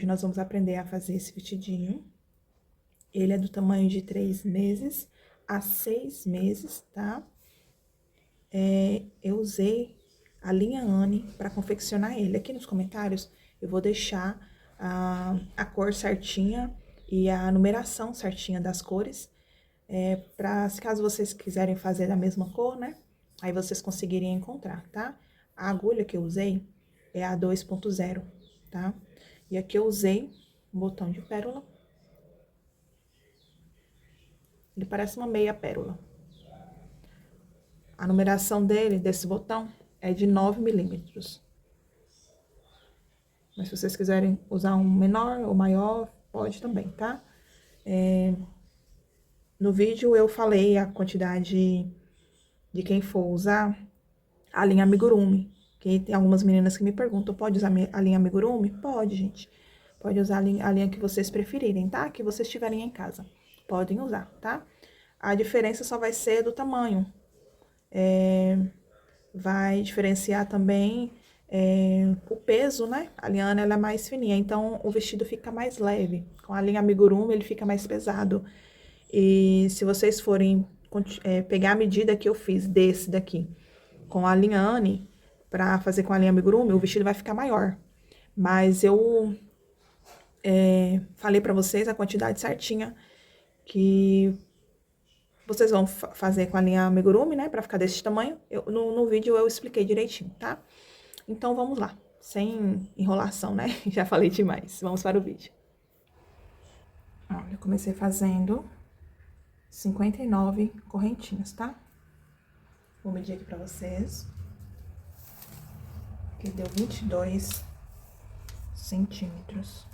nós vamos aprender a fazer esse vestidinho. Ele é do tamanho de 3 meses a 6 meses, tá? Eu usei a linha Anne para confeccionar ele. Aqui nos comentários eu vou deixar a cor certinha e a numeração certinha das cores, caso vocês quiserem fazer da mesma cor, né? Aí vocês conseguirem encontrar, tá? A agulha que eu usei é a 2.0, tá? E aqui eu usei um botão de pérola. Ele parece uma meia pérola. A numeração desse botão, é de 9 milímetros. Mas se vocês quiserem usar um menor ou maior, pode também, tá? No vídeo eu falei a quantidade de quem for usar a linha amigurumi. Que tem algumas meninas que me perguntam, pode usar a linha amigurumi? Pode, gente. Pode usar a linha que vocês preferirem, tá? Que vocês tiverem em casa. Podem usar, tá? A diferença só vai ser do tamanho. Vai diferenciar também o peso, né? A liana, ela é mais fininha, então o vestido fica mais leve. Com a linha amigurumi, ele fica mais pesado. E se vocês forem pegar a medida que eu fiz desse daqui com a linha Anne, pra fazer com a linha amigurumi, o vestido vai ficar maior. Mas eu falei pra vocês a quantidade certinha que vocês vão fazer com a linha amigurumi, né, pra ficar desse tamanho. No vídeo eu expliquei direitinho, tá? Então, vamos lá, sem enrolação, né? Já falei demais, vamos para o vídeo. Ó, eu comecei fazendo 59 correntinhas, tá? Vou medir aqui pra vocês. Que deu 22 centímetros.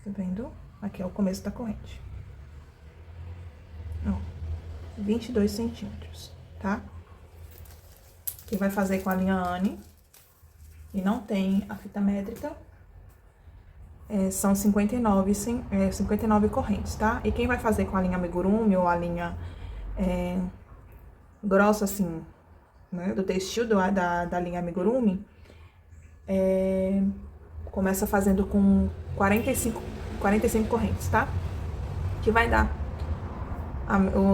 Tá vendo? Aqui é o começo da corrente. Ó, 22 centímetros, tá? Quem vai fazer com a linha Anne e não tem a fita métrica, são 59 correntes, tá? E quem vai fazer com a linha amigurumi ou a linha grossa, assim, né, do textil da linha amigurumi, começa fazendo com 45 correntes, tá? Que vai dar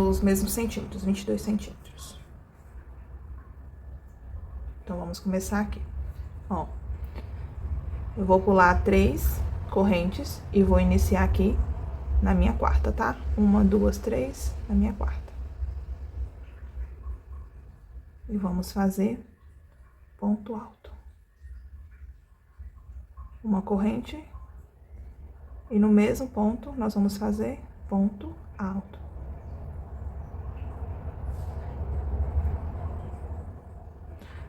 os mesmos centímetros, 22 centímetros. Então, vamos começar aqui. Ó, eu vou pular 3 correntes e vou iniciar aqui na minha quarta, tá? 1, 2, 3, na minha quarta. E vamos fazer ponto alto. Uma corrente. E no mesmo ponto, nós vamos fazer ponto alto.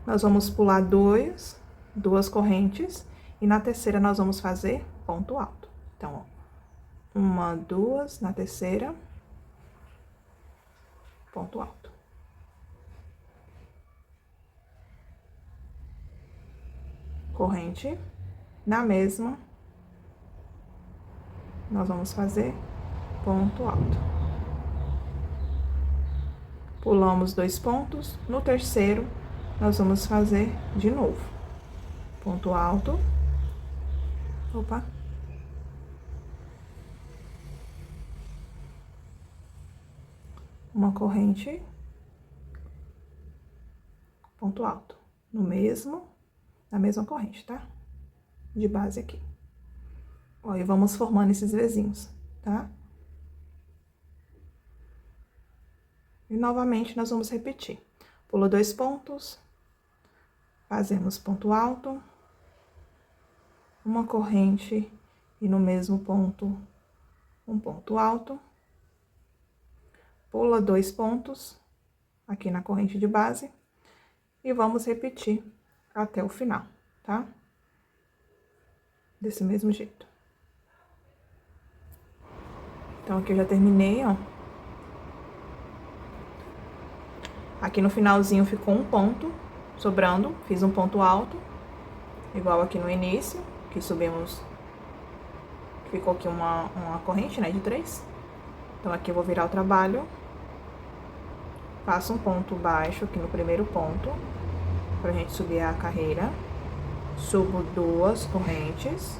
Nós vamos pular duas correntes, e na terceira nós vamos fazer ponto alto. Então, ó, 1, 2, na terceira, ponto alto. Corrente, na mesma, nós vamos fazer ponto alto. Pulamos 2 pontos, no terceiro, nós vamos fazer de novo. Ponto alto. Opa. Uma corrente. Ponto alto. Na mesma corrente, tá? De base aqui. Ó, e vamos formando esses vezinhos, tá? E novamente nós vamos repetir. Pula 2 pontos. Fazemos ponto alto, uma corrente e no mesmo ponto, um ponto alto. Pula 2 pontos aqui na corrente de base e vamos repetir até o final, tá? Desse mesmo jeito. Então, aqui eu já terminei, ó. Aqui no finalzinho ficou um ponto sobrando, fiz um ponto alto, igual aqui no início, que subimos, ficou aqui uma corrente, né, de 3. Então, aqui eu vou virar o trabalho, faço um ponto baixo aqui no primeiro ponto, pra gente subir a carreira, Subo 2 correntes.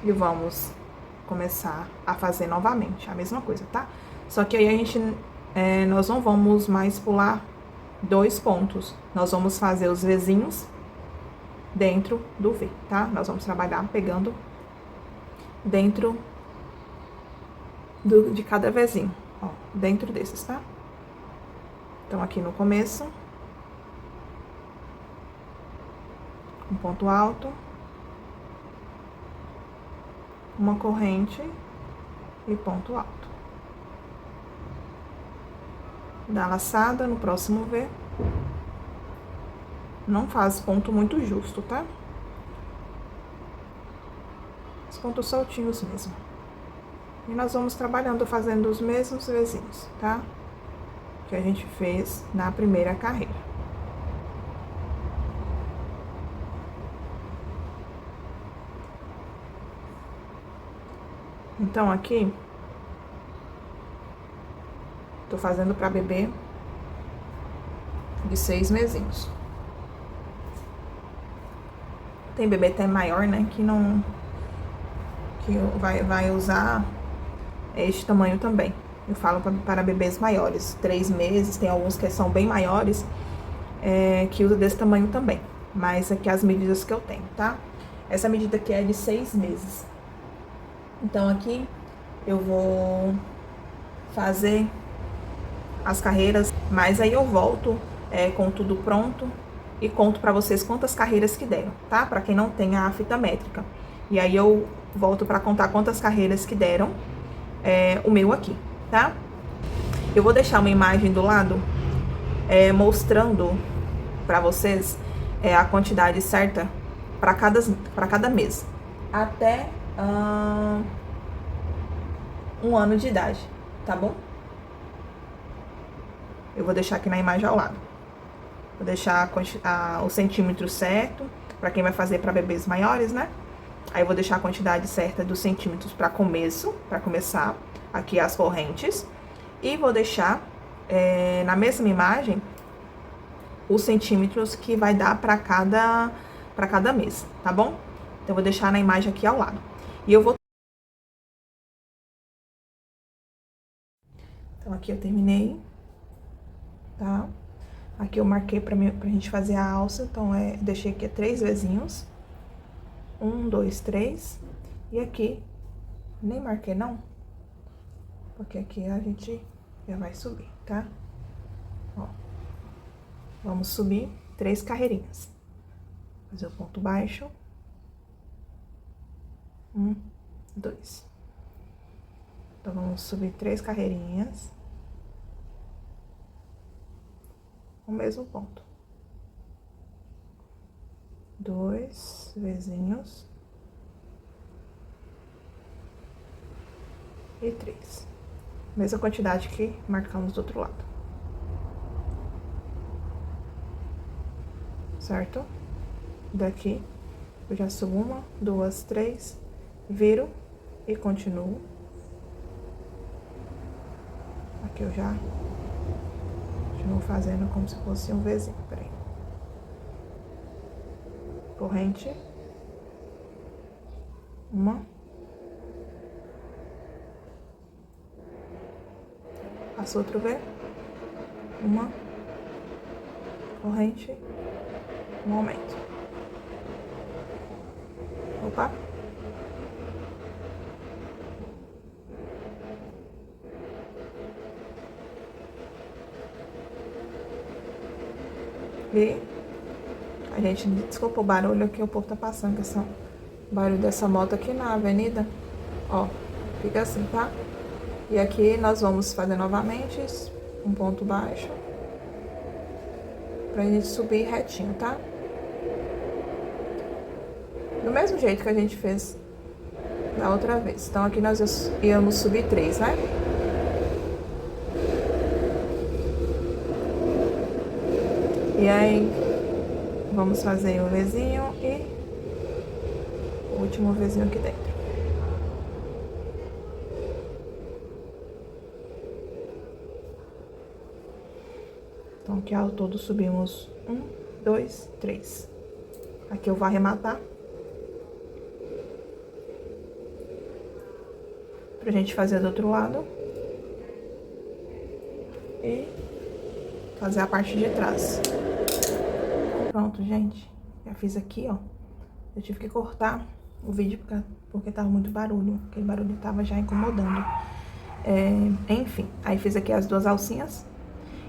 E vamos começar a fazer novamente a mesma coisa, tá? Só que aí a gente, nós não vamos mais pular 2 pontos. Nós vamos fazer os Vzinhos dentro do V, tá? Nós vamos trabalhar pegando dentro de cada Vzinho, ó, dentro desses, tá? Então, aqui no começo, um ponto alto, uma corrente e ponto alto. Dá laçada no próximo V. Não faz ponto muito justo, tá? Os pontos soltinhos mesmo. E nós vamos trabalhando, fazendo os mesmos Vzinhos, tá? Que a gente fez na primeira carreira. Então, aqui, tô fazendo pra bebê de 6 mesinhos. Tem bebê até maior, né, que não... que vai usar este tamanho também. Eu falo para bebês maiores, 3 meses, tem alguns que são bem maiores, que usa desse tamanho também. Mas aqui as medidas que eu tenho, tá? Essa medida aqui é de 6 meses. Então, aqui eu vou fazer as carreiras, mas aí eu volto com tudo pronto e conto pra vocês quantas carreiras que deram, tá? Pra quem não tem a fita métrica. E aí eu volto pra contar quantas carreiras que deram o meu aqui, tá? Eu vou deixar uma imagem do lado mostrando pra vocês a quantidade certa pra cada mês. Até 1 ano de idade, tá bom? Eu vou deixar aqui na imagem ao lado. Vou deixar o centímetro certo, pra quem vai fazer pra bebês maiores, né? Aí eu vou deixar a quantidade certa dos centímetros pra começar aqui as correntes. E vou deixar na mesma imagem os centímetros que vai dar pra cada mês, tá bom? Então, eu vou deixar na imagem aqui ao lado. E eu vou... Então, aqui eu terminei, tá? Aqui eu marquei pra gente fazer a alça, então, deixei aqui 3 Vzinhos. 1, 2, 3. E aqui, nem marquei não, porque aqui a gente já vai subir, tá? Ó, vamos subir 3 carreirinhas. Fazer o ponto baixo. 1, 2. Então, vamos subir 3 carreirinhas. O mesmo ponto. 2 Vzinhos. E 3. Mesma quantidade que marcamos do outro lado. Certo? Daqui, eu já subo 1, 2, 3, viro e continuo. Aqui eu já continuo fazendo como se fosse um Vzinho, peraí. Corrente. 1. Passo outro V. 1. Corrente. Um aumento. Opa. E a gente, desculpa o barulho que o povo tá passando, que esse barulho dessa moto aqui na avenida. Ó, fica assim, tá? E aqui nós vamos fazer novamente um ponto baixo pra gente subir retinho, tá? Do mesmo jeito que a gente fez da outra vez. Então, aqui nós íamos subir 3, né? E aí, vamos fazer o Vzinho e o último Vzinho aqui dentro. Então, aqui ao todo subimos 1, 2, 3. Aqui eu vou arrematar. Pra gente fazer do outro lado. E fazer a parte de trás. Pronto, gente. Já fiz aqui, ó. Eu tive que cortar o vídeo porque tava muito barulho. Aquele barulho tava já incomodando. Enfim, aí fiz aqui as duas alcinhas.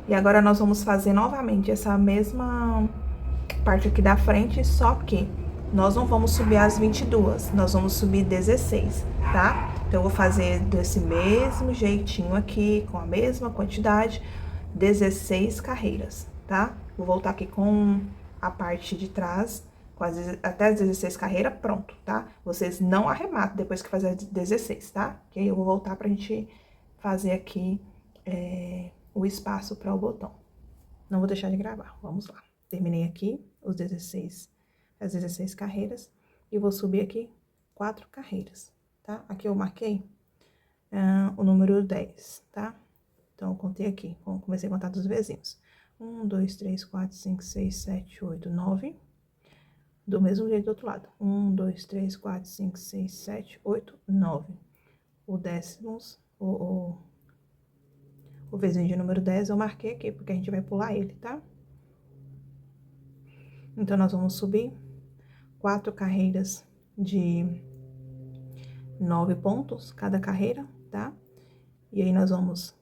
E agora nós vamos fazer novamente essa mesma parte aqui da frente, só que nós não vamos subir as 22, nós vamos subir 16, tá? Então, eu vou fazer desse mesmo jeitinho aqui, com a mesma quantidade, 16 carreiras, tá? Vou voltar aqui com a parte de trás, até as 16 carreiras, pronto, tá? Vocês não arrematam depois que fazer as 16, tá? Que aí eu vou voltar pra gente fazer aqui o espaço para o botão. Não vou deixar de gravar, vamos lá. Terminei aqui as 16 carreiras e vou subir aqui 4 carreiras, tá? Aqui eu marquei o número 10, tá? Então, eu contei aqui, comecei a contar dos vizinhos. 1, 2, 3, 4, 5, 6, 7, 8, 9. Do mesmo jeito do outro lado. 1, 2, 3, 4, 5, 6, 7, 8, 9. O décimos, o vizinho de número 10 eu marquei aqui, porque a gente vai pular ele, tá? Então, nós vamos subir 4 carreiras de 9 pontos cada carreira, tá? E aí, nós vamos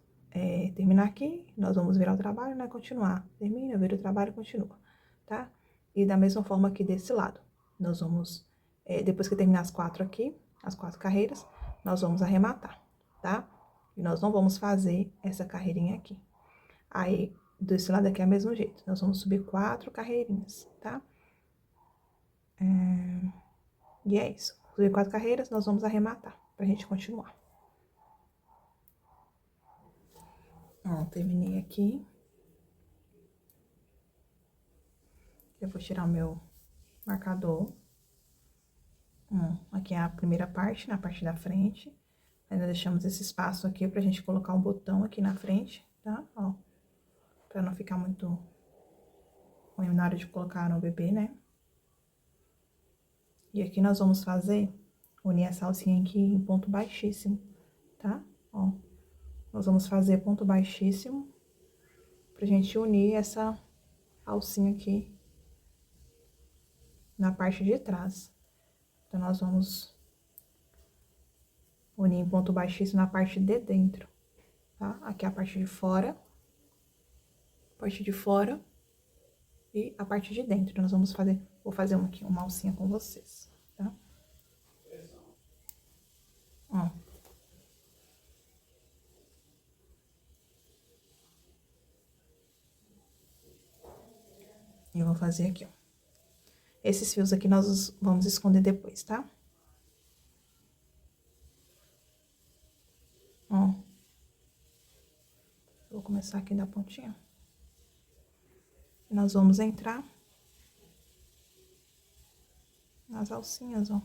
terminar aqui, nós vamos virar o trabalho, né? Continuar. Termina, vira o trabalho e continua, tá? E da mesma forma aqui desse lado. Nós vamos, depois que terminar as 4 aqui, as 4 carreiras, nós vamos arrematar, tá? E nós não vamos fazer essa carreirinha aqui. Aí, desse lado aqui é o mesmo jeito. Nós vamos subir 4 carreirinhas, tá? E é isso. Subir 4 carreiras, nós vamos arrematar, pra gente continuar. Ó, terminei aqui. Eu vou tirar o meu marcador. Aqui é a primeira parte, na parte da frente. Ainda deixamos esse espaço aqui pra gente colocar um botão aqui na frente, tá? Ó, pra não ficar muito ruim na hora de colocar no bebê, né? E aqui nós vamos unir essa alcinha aqui em ponto baixíssimo, tá? Ó, nós vamos fazer ponto baixíssimo pra gente unir essa alcinha aqui na parte de trás. Então, nós vamos unir em ponto baixíssimo na parte de dentro, tá? Aqui é a parte de fora e a parte de dentro. Nós vamos vou fazer aqui uma alcinha com vocês, tá? Ó. E eu vou fazer aqui, ó. Esses fios aqui nós vamos esconder depois, tá? Ó. Vou começar aqui da pontinha. Nós vamos entrar nas alcinhas, ó.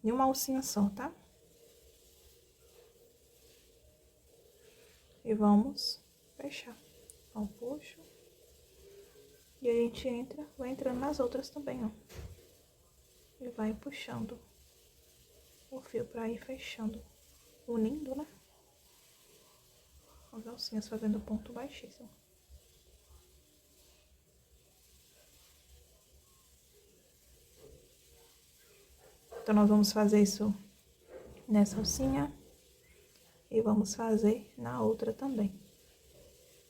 E uma alcinha só, tá? E vamos fechar. Ó, puxo. E a gente vai entrando nas outras também, ó. E vai puxando o fio pra ir fechando, unindo, né? As alcinhas fazendo ponto baixíssimo. Então, nós vamos fazer isso nessa alcinha e vamos fazer na outra também,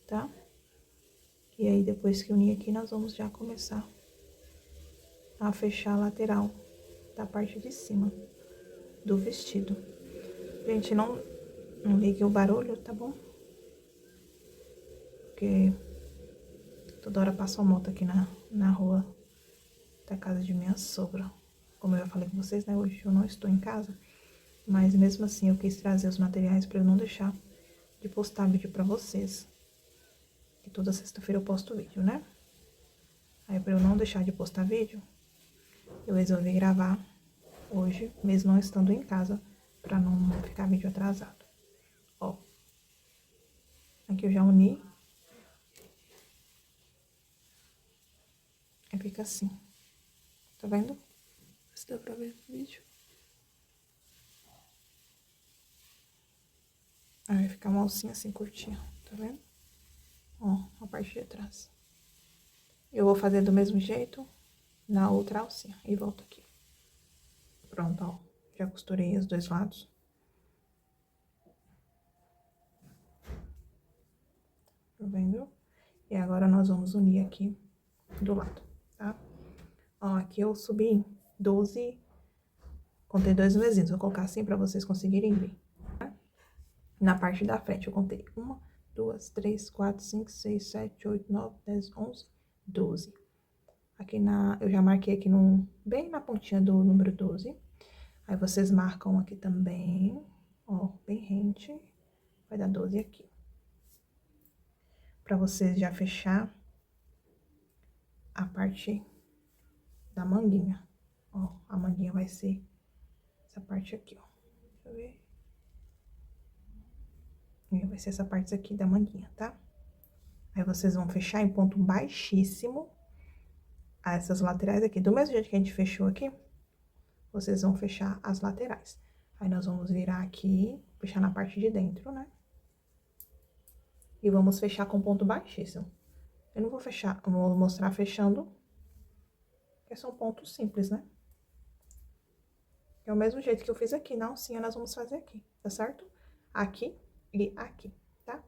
tá? E aí, depois que unir aqui, nós vamos já começar a fechar a lateral da parte de cima do vestido. Gente, não ligue o barulho, tá bom? Porque toda hora passa uma moto aqui na rua da casa de minha sogra. Como eu já falei com vocês, né? Hoje eu não estou em casa. Mas mesmo assim, eu quis trazer os materiais pra eu não deixar de postar vídeo pra vocês. E toda sexta-feira eu posto vídeo, né? Aí, pra eu não deixar de postar vídeo, eu resolvi gravar hoje, mesmo não estando em casa, pra não ficar vídeo atrasado. Ó. Aqui eu já uni. Aí fica assim. Tá vendo? Se dá pra ver no vídeo. Aí vai ficar uma alcinha assim, curtinha, tá vendo? Ó, a parte de trás. Eu vou fazer do mesmo jeito na outra alcinha. E volto aqui. Pronto, ó. Já costurei os dois lados. Tá vendo? E agora nós vamos unir aqui do lado, tá? Ó, aqui eu subi 12, contei 2 mesinhos. Vou colocar assim pra vocês conseguirem ver. Tá? Na parte da frente eu contei 1, 2, 3, 4, 5, 6, 7, 8, 9, 10, 11, 12. Aqui eu já marquei aqui bem na pontinha do número 12. Aí vocês marcam aqui também, ó, bem rente. Vai dar 12 aqui. Pra vocês já fechar a parte da manguinha. Ó, a manguinha vai ser essa parte aqui, ó. Deixa eu ver. E vai ser essa parte aqui da manguinha, tá? Aí vocês vão fechar em ponto baixíssimo essas laterais aqui. Do mesmo jeito que a gente fechou aqui, vocês vão fechar as laterais. Aí nós vamos virar aqui, fechar na parte de dentro, né? E vamos fechar com ponto baixíssimo. Eu não vou fechar, eu vou mostrar fechando, porque são pontos simples, né? É o mesmo jeito que eu fiz aqui, na alcinha nós vamos fazer aqui, tá certo? Aqui e aqui, tá?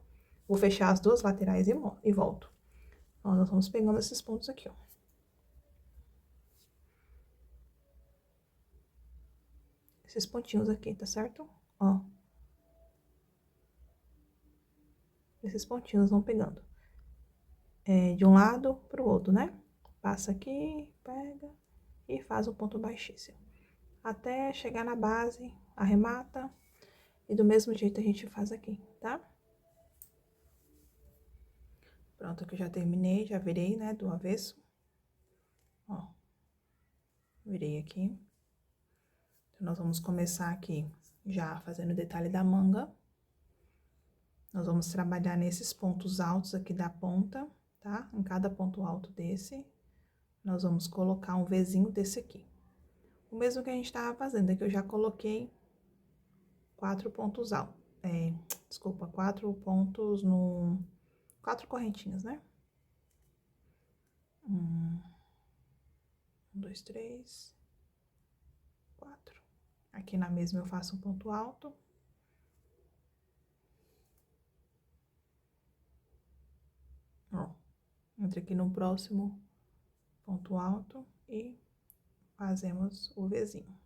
Vou fechar as duas laterais e volto. Ó, nós vamos pegando esses pontos aqui, ó. Esses pontinhos aqui, tá certo? Ó. Esses pontinhos vão pegando. De um lado pro outro, né? Passa aqui, pega e faz o ponto baixíssimo. Até chegar na base, arremata. E do mesmo jeito a gente faz aqui, tá? Pronto, aqui eu já terminei, já virei, né, do avesso. Ó. Virei aqui. Então, nós vamos começar aqui já fazendo o detalhe da manga. Nós vamos trabalhar nesses pontos altos aqui da ponta, tá? Em cada ponto alto desse, nós vamos colocar um Vzinho desse aqui. O mesmo que a gente tava fazendo, é que eu já coloquei 4 pontos altos. Desculpa, 4 pontos no... 4 correntinhas, né? 1, 2, 3, 4. Aqui na mesma eu faço um ponto alto. Ó, entre aqui no próximo ponto alto e fazemos o Vzinho.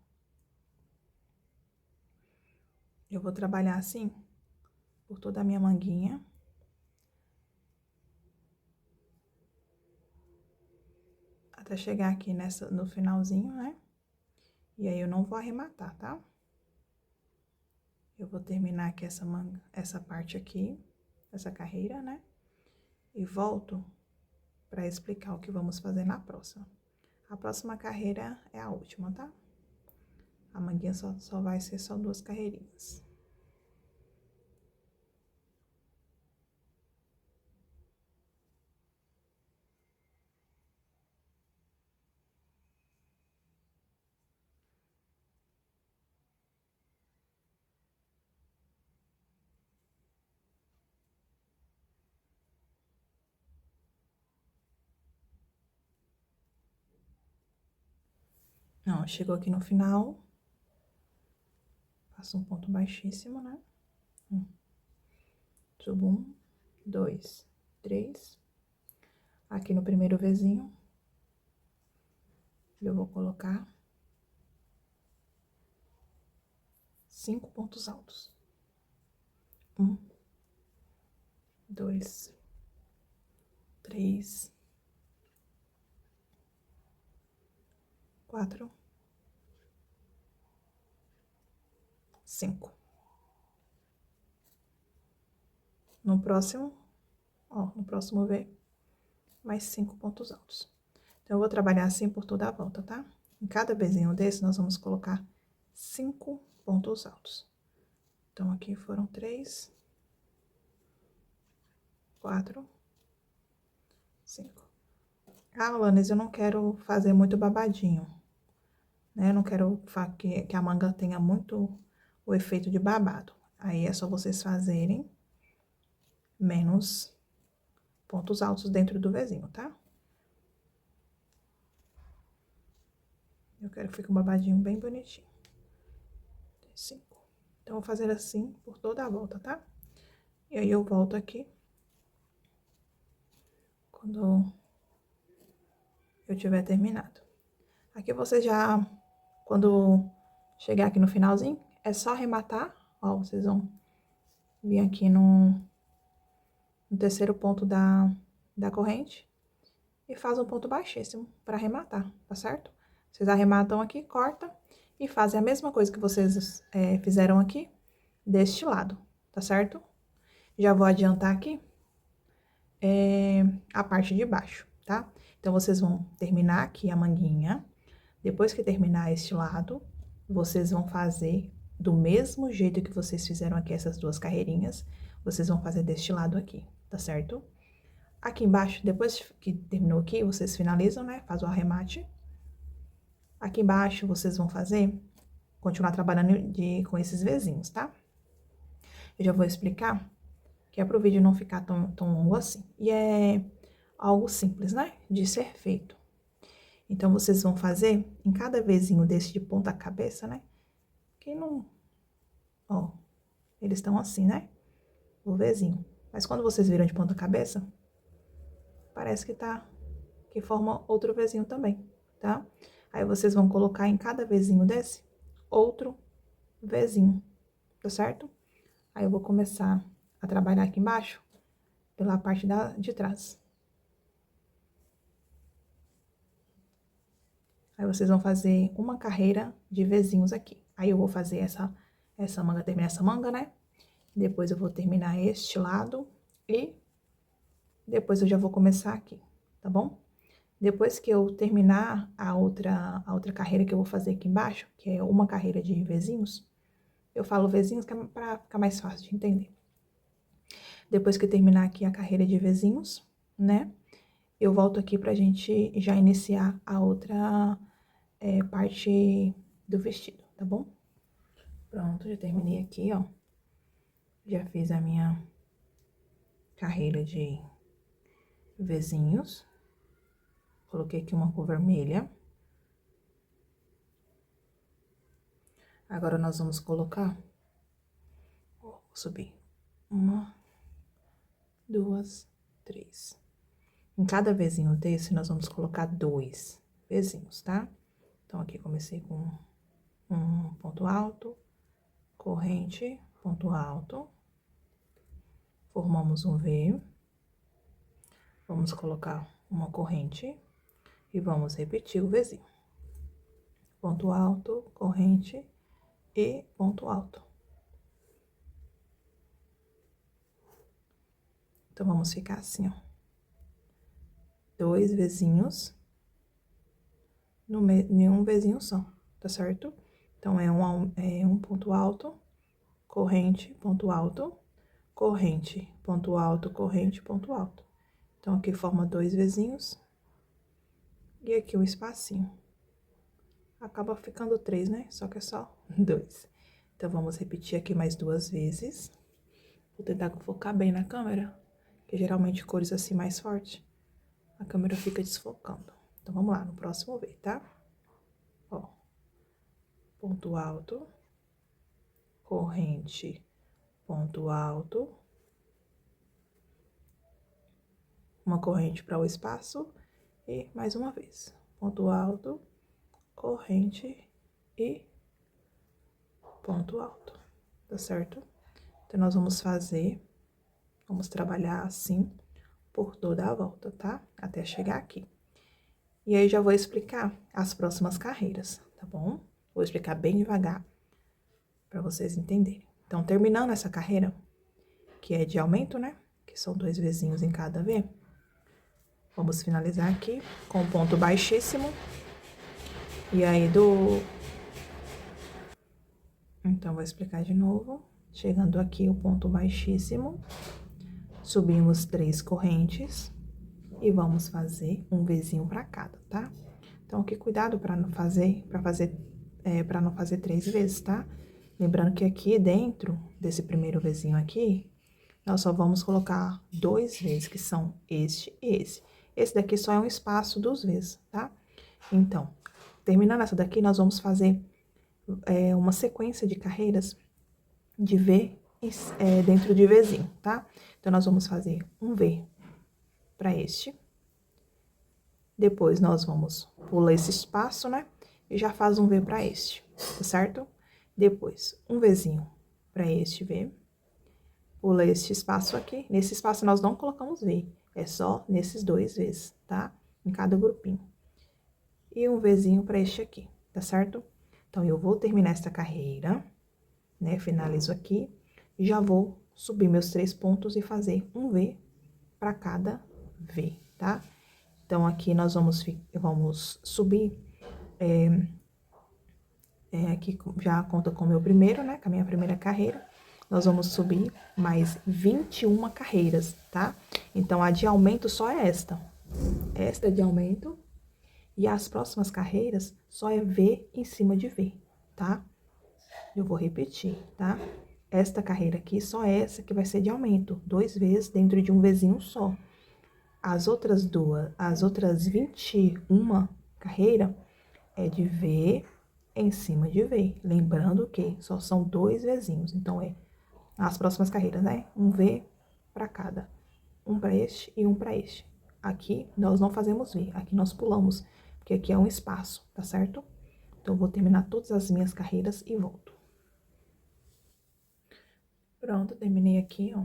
Eu vou trabalhar assim por toda a minha manguinha. Até chegar aqui no finalzinho, né? E aí eu não vou arrematar, tá? Eu vou terminar aqui essa parte aqui, essa carreira, né? E volto pra explicar o que vamos fazer na próxima. A próxima carreira é a última, tá? A manguinha só vai ser só 2 carreirinhas. Ó, chegou aqui no final. Faço um ponto baixíssimo, né? Subo 1, 2, 3. Aqui no primeiro Vzinho, eu vou colocar 5 pontos altos. 1, 2, 3, 4, 5. No próximo, ó, no próximo V, mais 5 pontos altos. Então, eu vou trabalhar assim por toda a volta, tá? Em cada Vzinho desse, nós vamos colocar 5 pontos altos. Então, aqui foram 3, 4, 5. Ah, Alanis, eu não quero fazer muito babadinho. né? Eu não quero que a manga tenha muito o efeito de babado. Aí é só vocês fazerem menos pontos altos dentro do vezinho, tá? Eu quero que fique um babadinho bem bonitinho. 5. Então, vou fazer assim por toda a volta, tá? E aí, eu volto aqui. Quando eu tiver terminado. Aqui você já, quando chegar aqui no finalzinho, é só arrematar. Ó, vocês vão vir aqui no terceiro ponto da corrente e faz um ponto baixíssimo para arrematar, tá certo? Vocês arrematam aqui, corta e fazem a mesma coisa que vocês fizeram aqui deste lado, tá certo? Já vou adiantar aqui a parte de baixo, tá? Então, vocês vão terminar aqui a manguinha. Depois que terminar este lado, vocês vão fazer do mesmo jeito que vocês fizeram aqui essas duas carreirinhas, vocês vão fazer deste lado aqui, tá certo? Aqui embaixo, depois que terminou aqui, vocês finalizam, né? Faz o arremate. Aqui embaixo, vocês vão continuar trabalhando com esses vezinhos, tá? Eu já vou explicar, que é pro vídeo não ficar tão longo assim. E é algo simples, né? De ser feito. Então, vocês vão fazer em cada vezinho desse de ponta cabeça, né? Que não... Ó, eles estão assim, né? O vezinho. Mas quando vocês viram de ponta cabeça, parece que forma outro vezinho também, tá? Aí, vocês vão colocar em cada vezinho desse, outro vezinho, tá certo? Aí, eu vou começar a trabalhar aqui embaixo, pela parte de trás. Aí, vocês vão fazer uma carreira de vezinhos aqui. Aí, eu vou fazer essa manga, terminar essa manga, né? Depois, eu vou terminar este lado e depois eu já vou começar aqui, tá bom? Depois que eu terminar a outra carreira que eu vou fazer aqui embaixo, que é uma carreira de vezinhos, eu falo vezinhos que é pra ficar mais fácil de entender. Depois que eu terminar aqui a carreira de vezinhos, né? Eu volto aqui pra gente já iniciar a outra parte do vestido, tá bom? Pronto, já terminei aqui, ó. Já fiz a minha carreira de vezinhos. Coloquei aqui uma cor vermelha. Agora, nós vamos colocar... Vou subir. 1, 2, 3. Em cada vezinho desse, nós vamos colocar 2 vezinhos, tá? Então, aqui comecei com um ponto alto, corrente, ponto alto. Formamos um V. Vamos colocar uma corrente e vamos repetir o vezinho. Ponto alto, corrente e ponto alto. Então, vamos ficar assim, ó. 2 vezinhos em um vezinho só, tá certo? Então, é um ponto alto, corrente, ponto alto, corrente, ponto alto, corrente, ponto alto. Então, aqui forma 2 vezinhos e aqui um espacinho. Acaba ficando 3, né? Só que é só 2. Então, vamos repetir aqui mais 2 vezes. Vou tentar focar bem na câmera, que geralmente cores assim mais fortes, a câmera fica desfocando. Então, vamos lá, no próximo V, tá? Ó, ponto alto, corrente, ponto alto, uma corrente para o espaço e mais uma vez. Ponto alto, corrente e ponto alto, tá certo? Então, nós vamos trabalhar assim por toda a volta, tá? Até chegar aqui. E aí, já vou explicar as próximas carreiras, tá bom? Vou explicar bem devagar, pra vocês entenderem. Então, terminando essa carreira, que é de aumento, né? Que são 2 vezinhos em cada V. Vamos finalizar aqui com um ponto baixíssimo. E aí, Então, vou explicar de novo. Chegando aqui, o ponto baixíssimo. Subimos 3 correntes. E vamos fazer um vezinho pra cada, tá? Então, aqui, cuidado para não fazer 3 vezes, tá? Lembrando que aqui dentro desse primeiro Vzinho aqui, nós só vamos colocar 2 Vs, que são este e esse. Esse daqui só é um espaço dos Vs, tá? Então, terminando essa daqui, nós vamos fazer uma sequência de carreiras de V dentro de Vzinho, tá? Então, nós vamos fazer um V para este. Depois, nós vamos pular esse espaço, né? E já faz um V para este, tá certo? Depois, um Vzinho para este V. Pula este espaço aqui. Nesse espaço, nós não colocamos V. É só nesses 2 Vs, tá? Em cada grupinho. E um Vzinho para este aqui, tá certo? Então, eu vou terminar essa carreira, né? Finalizo aqui. E já vou subir meus 3 pontos e fazer um V para cada V, tá? Então, aqui nós vamos subir, aqui já conta com o meu primeiro, né? Com a minha primeira carreira. Nós vamos subir mais 21 carreiras, tá? Então, a de aumento só é esta. Esta é de aumento. E as próximas carreiras só é V em cima de V, tá? Eu vou repetir, tá? Esta carreira aqui, só essa que vai ser de aumento. 2 Vs dentro de um Vzinho só. As outras 21 carreiras é de V em cima de V. Lembrando que só são 2 Vzinhos. Então, as próximas carreiras, né? Um V para cada. Um para este e um para este. Aqui, nós não fazemos V. Aqui, nós pulamos. Porque aqui é um espaço, tá certo? Então, eu vou terminar todas as minhas carreiras e volto. Pronto, terminei aqui, ó.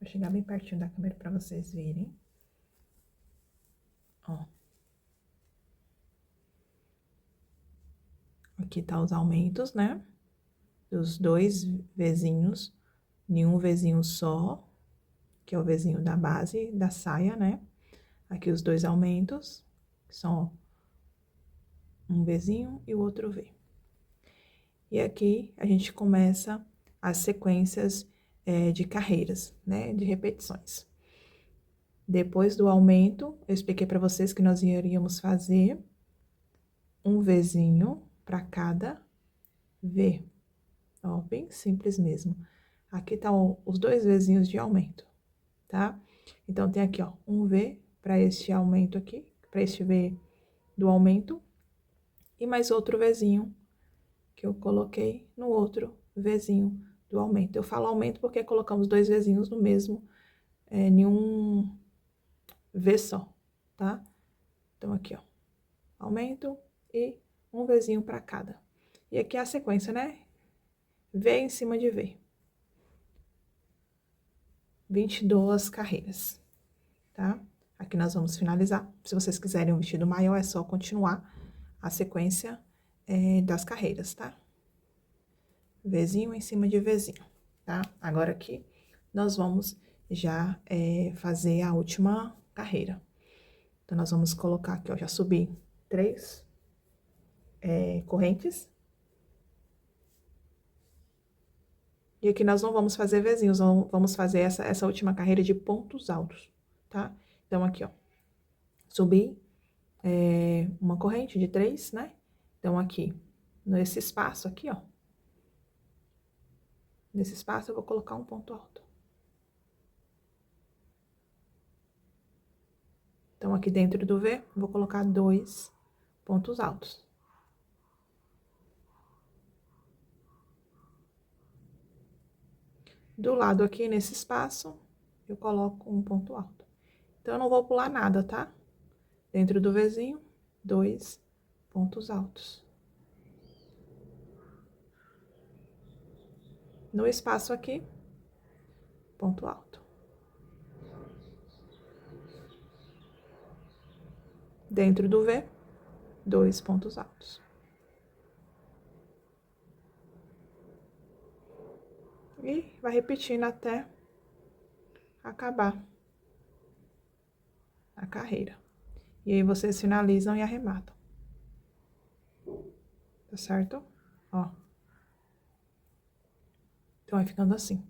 Vou chegar bem pertinho da câmera para vocês verem. Ó. Aqui tá os aumentos, né? Dos 2 Vzinhos, em um Vzinho só, que é o Vzinho da base da saia, né? Aqui os 2 aumentos, que são um Vzinho e o outro V. E aqui a gente começa as sequências de carreiras, né? De repetições. Depois do aumento, eu expliquei para vocês que nós iríamos fazer um Vzinho para cada V. Ó, bem simples mesmo. Aqui tá os 2 Vzinhos de aumento, tá? Então, tem aqui, ó, um V para este aumento aqui, para este V do aumento, e mais outro Vzinho que eu coloquei no outro Vzinho do aumento. Eu falo aumento porque colocamos 2 Vzinhos no mesmo, em um V só, tá? Então, aqui, ó, aumento e um Vzinho para cada. E aqui é a sequência, né? V em cima de V. 22 carreiras, tá? Aqui nós vamos finalizar. Se vocês quiserem um vestido maior, é só continuar a sequência das carreiras, tá? Vzinho em cima de Vzinho, tá? Agora aqui, nós vamos já fazer a última carreira. Então, nós vamos colocar aqui, ó, já subi 3 correntes. E aqui nós não vamos fazer Vzinhos, vamos fazer essa última carreira de pontos altos, tá? Então, aqui, ó, subi uma corrente de 3, né? Então, aqui, nesse espaço aqui, ó, nesse espaço eu vou colocar um ponto alto. Então, aqui dentro do V, eu vou colocar 2 pontos altos. Do lado aqui, nesse espaço, eu coloco um ponto alto. Então, eu não vou pular nada, tá? Dentro do Vzinho, 2 pontos altos. No espaço aqui, ponto alto. Dentro do V, 2 pontos altos. E vai repetindo até acabar a carreira. E aí, vocês finalizam e arrematam. Tá certo? Ó. Então, vai ficando assim.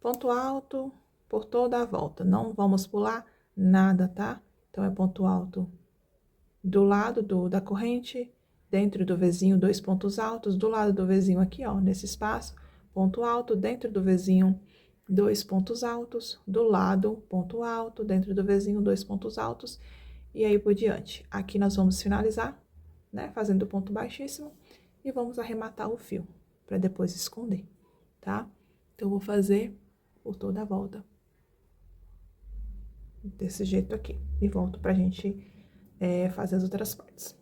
Ponto alto por toda a volta. Não vamos pular nada, tá? Então, é ponto alto do lado da corrente, dentro do Vzinho, 2 pontos altos, do lado do Vzinho aqui, ó, nesse espaço, ponto alto, dentro do Vzinho, 2 pontos altos, do lado, ponto alto, dentro do Vzinho, 2 pontos altos, e aí por diante. Aqui nós vamos finalizar, né, fazendo ponto baixíssimo, e vamos arrematar o fio, para depois esconder, tá? Então, eu vou fazer por toda a volta. Desse jeito aqui. E volto pra gente fazer as outras partes.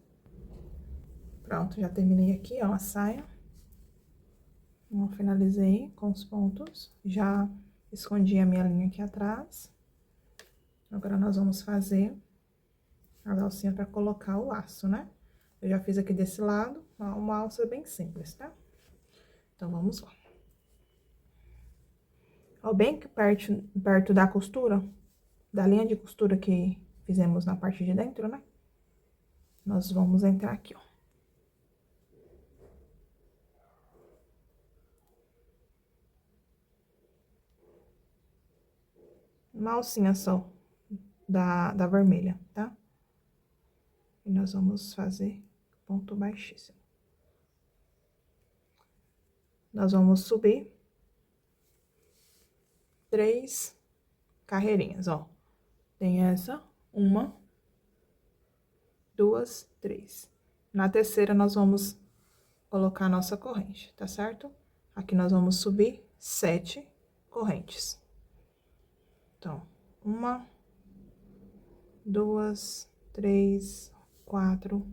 Pronto, já terminei aqui, ó, a saia. Eu finalizei com os pontos. Já escondi a minha linha aqui atrás. Agora, nós vamos fazer a alcinha pra colocar o laço, né? Eu já fiz aqui desse lado, uma alça bem simples, tá? Então, vamos lá. Ó, bem que perto da costura, da linha de costura que fizemos na parte de dentro, né? Nós vamos entrar aqui, ó. Uma alcinha só da vermelha, tá? E nós vamos fazer ponto baixíssimo. Nós vamos subir 3 carreirinhas, ó. Tem essa, 1, 2, 3. Na terceira, nós vamos colocar a nossa corrente, tá certo? Aqui nós vamos subir 7 correntes. Então, 1, 2, 3, 4,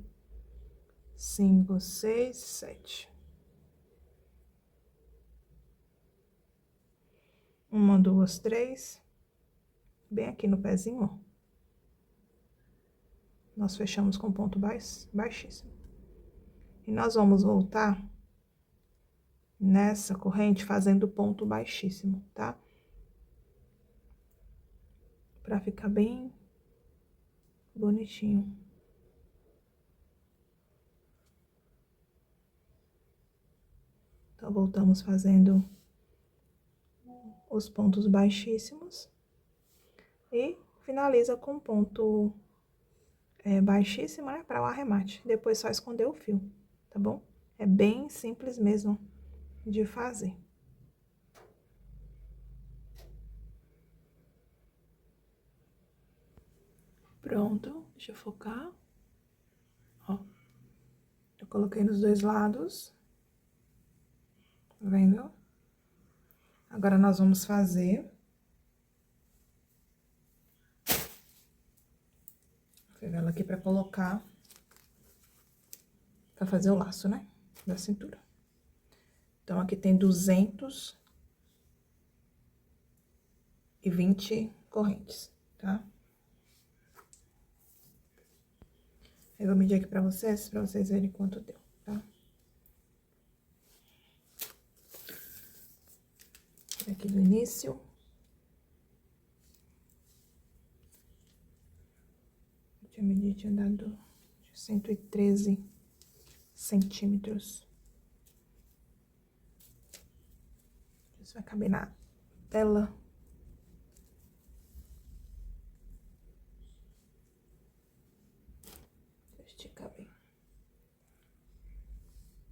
5, 6, 7. 1, 2, 3. Bem aqui no pezinho, ó. Nós fechamos com ponto baixíssimo. E nós vamos voltar nessa corrente fazendo ponto baixíssimo, tá? Pra ficar bem bonitinho. Então, voltamos fazendo os pontos baixíssimos. E finaliza com ponto baixíssimo, né? Para o arremate. Depois só esconder o fio, tá bom? É bem simples mesmo de fazer. Pronto, deixa eu focar. Ó, eu coloquei nos 2 lados. Tá vendo? Agora, nós vamos fazer... Vou pegar ela aqui pra colocar... Pra fazer o laço, né? Da cintura. Então, aqui tem 220 correntes, tá? Eu vou medir aqui pra vocês verem quanto deu, tá? Aqui do início. Eu tinha medido, tinha dado 113 centímetros. Isso vai caber na tela. Deixa eu esticar bem.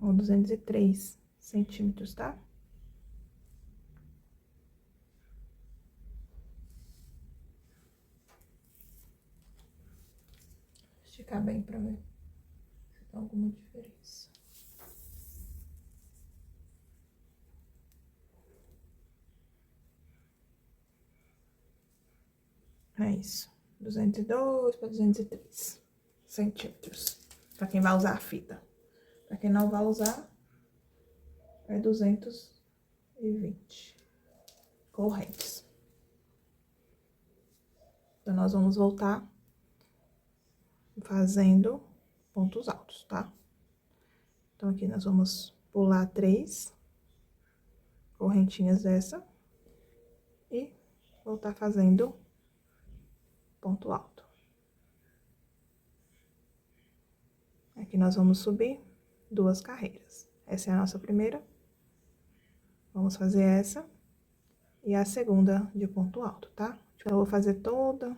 Ó, 203 centímetros, tá? Esticar bem pra ver se tem alguma diferença. É isso. 202 para 203 centímetros. Pra quem vai usar a fita. Pra quem não vai usar, é 220 correntes. Então, nós vamos voltar fazendo pontos altos, tá? Então, aqui nós vamos pular 3 correntinhas dessa e voltar fazendo ponto alto. Aqui nós vamos subir 2 carreiras. Essa é a nossa primeira. Vamos fazer essa e a segunda de ponto alto, tá? Então, eu vou fazer todos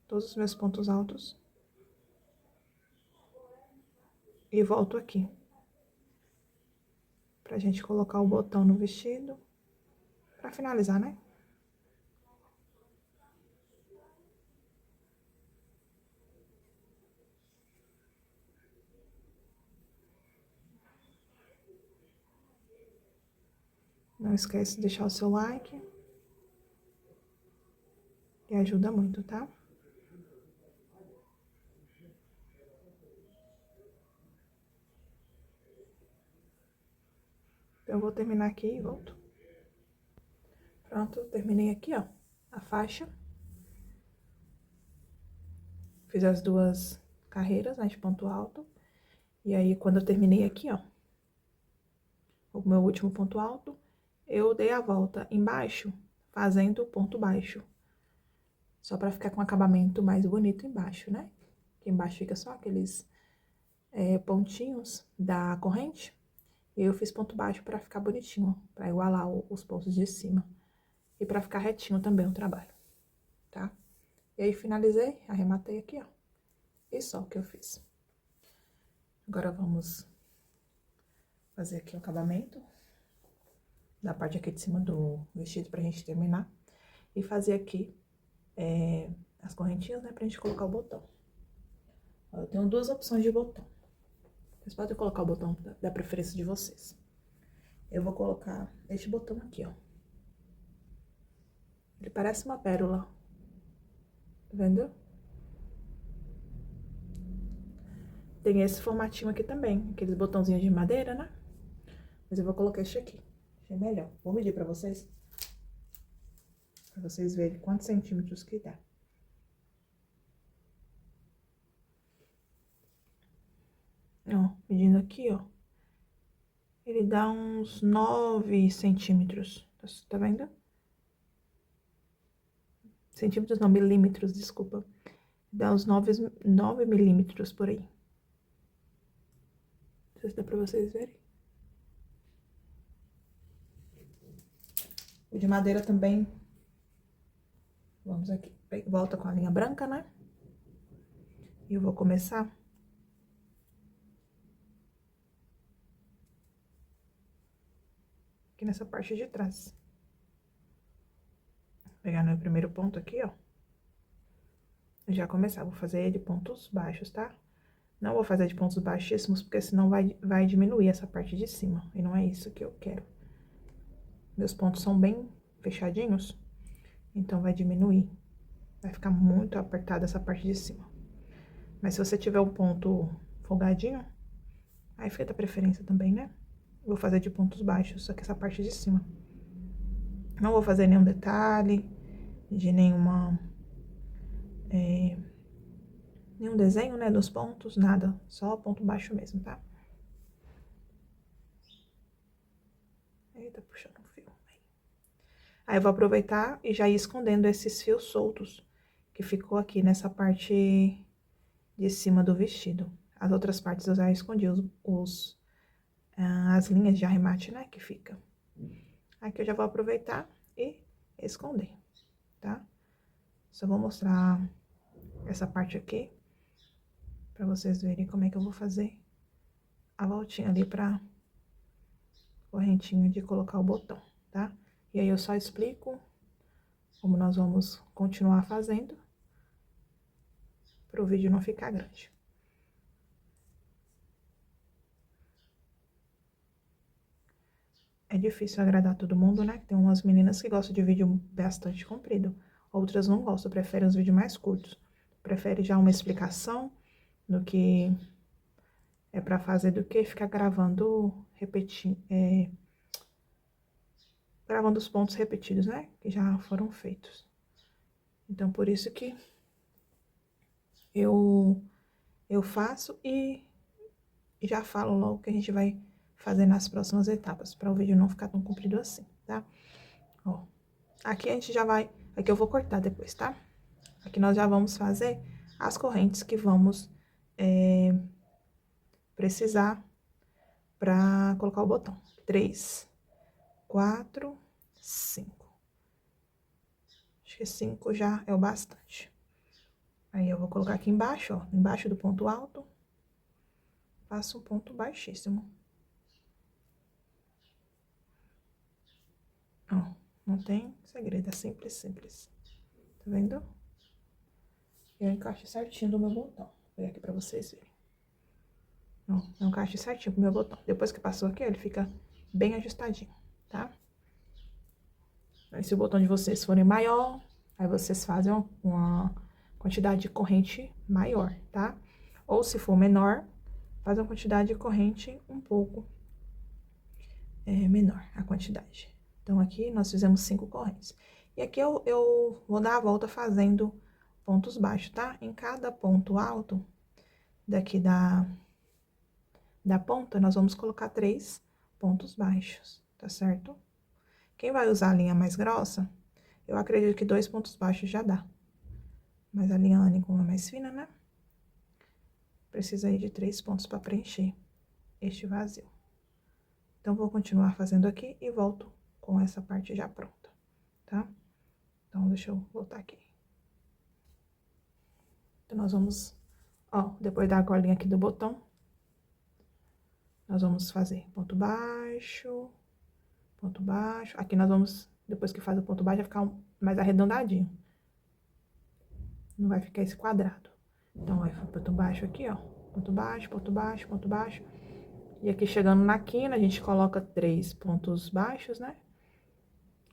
os meus pontos altos e volto aqui. Pra gente colocar o botão no vestido. Pra finalizar, né? Não esquece de deixar o seu like. Que ajuda muito, tá? Eu vou terminar aqui e volto. Pronto, terminei aqui, ó, a faixa. Fiz as duas carreiras, né, de ponto alto. E aí, quando eu terminei aqui, ó, o meu último ponto alto, eu dei a volta embaixo, fazendo ponto baixo. Só pra ficar com um acabamento mais bonito embaixo, né? Aqui embaixo fica só aqueles pontinhos da corrente. E eu fiz ponto baixo pra ficar bonitinho, pra igualar os pontos de cima. E pra ficar retinho também o trabalho, tá? E aí, finalizei, arrematei aqui, ó. E só o que eu fiz. Agora, vamos fazer aqui o acabamento da parte aqui de cima do vestido pra gente terminar. E fazer aqui as correntinhas, né, pra gente colocar o botão. Ó, eu tenho duas opções de botão. Vocês podem colocar o botão da preferência de vocês. Eu vou colocar este botão aqui, ó. Ele parece uma pérola. Tá vendo? Tem esse formatinho aqui também, aqueles botãozinhos de madeira, né? Mas eu vou colocar este aqui. Achei melhor. Vou medir pra vocês. Pra vocês verem quantos centímetros que dá. Ó, medindo aqui, ó. Ele dá uns 9 centímetros. Tá vendo? Centímetros não, milímetros, desculpa. Dá uns 9 milímetros por aí. Não sei se dá pra vocês verem. O de madeira também. Vamos aqui. Volta com a linha branca, né? E eu vou começar aqui nessa parte de trás. Vou pegar no primeiro ponto aqui, ó. E já começar. Vou fazer de pontos baixos, tá? Não vou fazer de pontos baixíssimos, porque senão vai diminuir essa parte de cima. E não é isso que eu quero. Meus pontos são bem fechadinhos, então vai diminuir. Vai ficar muito apertada essa parte de cima. Mas se você tiver um ponto folgadinho, aí fica da preferência também, né? Vou fazer de pontos baixos, só que essa parte de cima. Não vou fazer nenhum detalhe, de nenhuma... nenhum desenho, né, dos pontos, nada. Só ponto baixo mesmo, tá? Eita, puxando o fio. Aí eu vou aproveitar e já ir escondendo esses fios soltos que ficou aqui nessa parte de cima do vestido. As outras partes eu já escondi as linhas de arremate, né, que fica. Aqui eu já vou aproveitar e esconder, tá? Só vou mostrar essa parte aqui, pra vocês verem como é que eu vou fazer a voltinha ali pra correntinha de colocar o botão, tá? E aí eu só explico como nós vamos continuar fazendo, pro vídeo não ficar grande. É difícil agradar todo mundo, né? Tem umas meninas que gostam de vídeo bastante comprido. Outras não gostam, preferem os vídeos mais curtos. Prefere já uma explicação do que é pra fazer, do que ficar gravando, gravando os pontos repetidos, né? Que já foram feitos. Então, por isso que eu faço e já falo logo que a gente vai fazer nas próximas etapas, para o vídeo não ficar tão comprido assim, tá? Ó, aqui a gente já vai... Aqui eu vou cortar depois, tá? Aqui nós já vamos fazer as correntes que vamos precisar para colocar o botão. 3, 4, 5. Acho que 5 já é o bastante. Aí eu vou colocar aqui embaixo, ó, embaixo do ponto alto, faço um ponto baixíssimo. Ó, não tem segredo, é simples, simples. Tá vendo? Eu encaixo certinho do meu botão. Vou pegar aqui pra vocês verem. Ó, eu encaixo certinho pro meu botão. Depois que passou aqui, ó, ele fica bem ajustadinho, tá? Aí, se o botão de vocês forem maior, aí vocês fazem uma quantidade de corrente maior, tá? Ou se for menor, faz uma quantidade de corrente um pouco menor, a quantidade. Então, aqui nós fizemos 5 correntes. E aqui eu vou dar a volta fazendo pontos baixos, tá? Em cada ponto alto daqui da ponta, nós vamos colocar 3 pontos baixos, tá certo? Quem vai usar a linha mais grossa, eu acredito que 2 pontos baixos já dá. Mas a linha Anne, como é mais fina, né? Precisa aí de 3 pontos para preencher este vazio. Então, vou continuar fazendo aqui e volto com essa parte já pronta, tá? Então, deixa eu voltar aqui. Então, nós vamos, ó, depois da argolinha aqui do botão, nós vamos fazer ponto baixo, ponto baixo. Aqui nós vamos, depois que faz o ponto baixo, vai ficar mais arredondadinho. Não vai ficar esse quadrado. Então, vai ponto baixo aqui, ó. Ponto baixo, ponto baixo, ponto baixo. E aqui chegando na quina, a gente coloca 3 pontos baixos, né?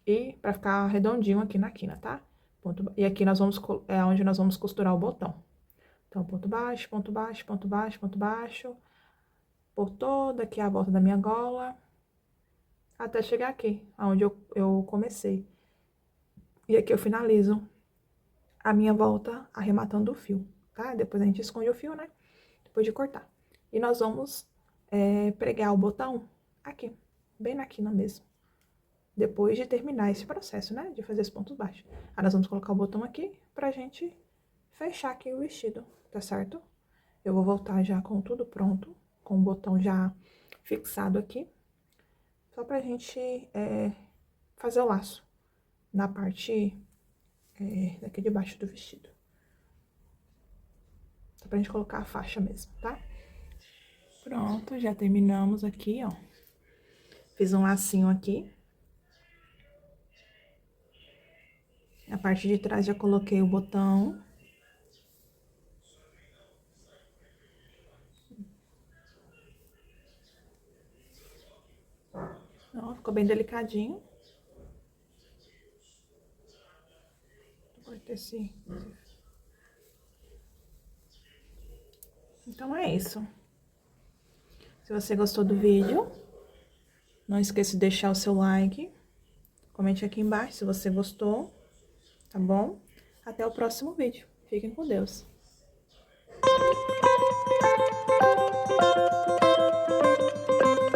E pra ficar redondinho aqui na quina, tá? E aqui nós vamos, é onde nós vamos costurar o botão. Então, ponto baixo, ponto baixo, ponto baixo, ponto baixo. Por toda aqui a volta da minha gola. Até chegar aqui, aonde eu comecei. E aqui eu finalizo a minha volta arrematando o fio, tá? Depois a gente esconde o fio, né? Depois de cortar. E nós vamos pregar o botão aqui, bem na quina mesmo. Depois de terminar esse processo, né? De fazer os pontos baixos. Aí nós vamos colocar o botão aqui pra gente fechar aqui o vestido, tá certo? Eu vou voltar já com tudo pronto, com o botão já fixado aqui. Só pra gente fazer o laço na parte daqui de baixo do vestido. Só pra gente colocar a faixa mesmo, tá? Pronto, já terminamos aqui, ó. Fiz um lacinho aqui. A parte de trás já coloquei o botão. Ó, ficou bem delicadinho. Então, é isso. Se você gostou do vídeo, não esqueça de deixar o seu like. Comente aqui embaixo se você gostou, tá bom? Até o próximo vídeo. Fiquem com Deus.